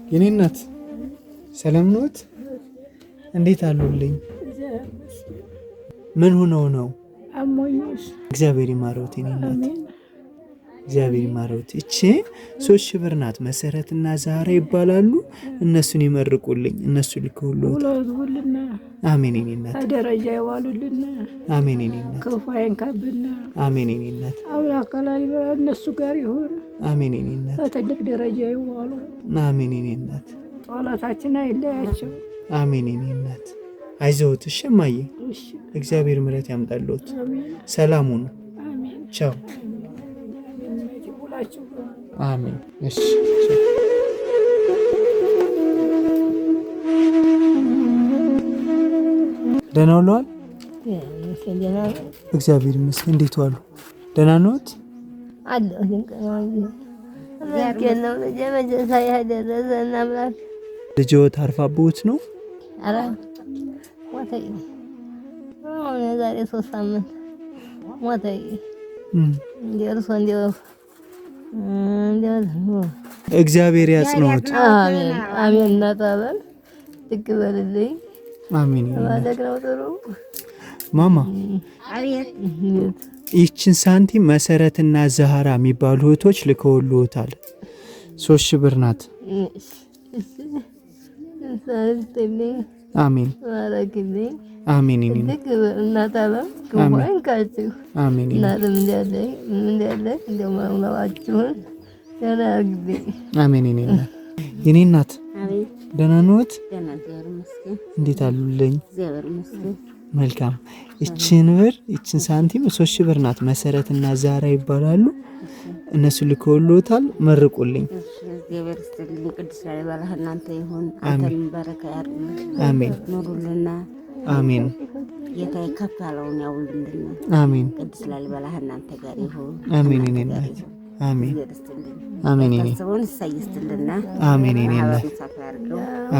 የኔ እናት ሰላም ነዎት? እንዴት አሉልኝ? ምን ሆነው ነው? እግዚአብሔር ይማረዎት የኔ እናት፣ እግዚአብሔር ይማረዎት። እቺ 3,000 ብር ናት። መሰረትና ዛራ ይባላሉ። እነሱን ይመርቁልኝ። እነሱ ልከውልዎት። አሜን የኔ እናት። ደረጃ ይዋሉልን። አሜን የኔ እናት። ክፉ አይንካብን። አሜን የኔ እናት። አምላክ ከላይ እነሱ ጋር ይሁን። አሜን የኔ እናት። በትልቅ ደረጃ ይዋሉ። አሜን የኔ እናት። ጸሎታችን አይለያቸው። አሜን የኔ እናት። አይዞት እሺ እማዬ። እግዚአብሔር ምሕረት ያምጣልዎት። ሰላም ሁኑ። ቻው። አሜን። እሺ ደህና ውለዋል? እግዚአብሔር ይመስገን። እንዴት ዋሉ? ደህና ነዎት? ልጅዎት አርፋብዎት ነው? ዛሬ 3 ሳምንት ሞተ። እግዚአብሔር ያጽናዎት። አሜን አሜን። እናታበል ትክበልልኝ። አሜን። ማለት ነው ጥሩ ማማ። ይህችን ሳንቲም መሰረትና ዛህራ የሚባሉ እህቶች ልከውልዎታል። 3,000 ብር ናት። አሜን አሜን። እናታበል ከወንካችሁ አሜን። እናለም እንዲያለኝ እንደማውላችሁን አሜን። የኔ እናት ደህና ነዎት? እንዴት አሉልኝ? መልካም። ይችን ብር ይችን ሳንቲም 3,000 ብር ናት። መሰረትና ዛራ ይባላሉ። እነሱ ልከውልዎታል። መርቁልኝ። እግዚአብሔር ይስጥልኝ። ቅዱስ ላሊበላ እናንተ ይሁን። አንተንም በረካ ያድርግ። አሜን። ኑሩልና። አሜን። ጌታ ከፍ ያለውን ያውልልና። አሜን። ቅዱስ ላሊበላ እናንተ ጋር ይሁን። አሜን። የኔ እናት አሜን አሜን። የኔ ሰውን ይሳይስትልና። አሜን። የኔ እናት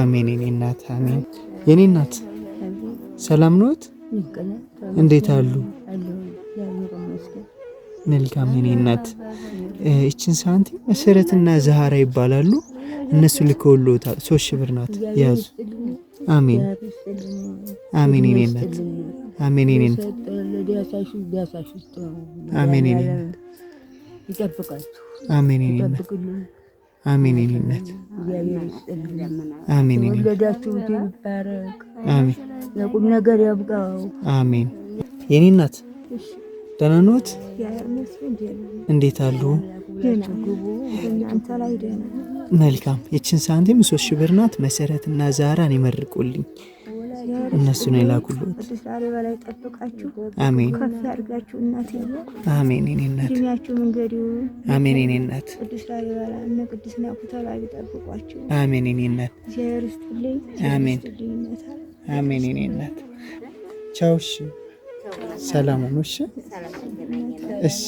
አሜን። የኔ እናት አሜን። የኔ እናት ሰላም ነዎት? እንዴት አሉ? መልካም። የኔ እናት እቺን ሳንቲም መሰረትና ዛህራ ይባላሉ። እነሱ ልከውልዎታል። 3,000 ብር ናት። ያዙ። አሜን አሜን። የኔ እናት አሜን። የኔ እናት አሜን። የኔ እናት ይጠብቃችሁ። አሜን። የኔ እናት አሜን። የኔ እናት አሜን። የኔ ወለዳችሁት ይባረክ። አሜን። ለቁም ነገር ያብቃው። አሜን። የኔ እናት ደህና ነዎት? እንዴት አሉ? እናንተ ላይ ደህና። መልካም። ይችን ሳንቲም 3,000 ብር ናት። መሰረትና ዛራን ይመርቁልኝ። እነሱ ነው የላኩልዎት። ቅዱስ ላሊበላ ይጠብቃችሁ። አሜን። ከፍ ያድርጋችሁ እናቴ። አሜን። የኔ እናት እድሜያችሁ መንገዱ። አሜን። የኔ እናት ቅዱስ ላሊበላ እነ ቅዱስ ናኩቶ ላይ ይጠብቋችሁ። አሜን። የኔ እናት እግዚአብሔር ይስጥልኝ። አሜን አሜን። የኔ እናት ቻው። እሺ ሰላም ሁኑ። እሺ እሺ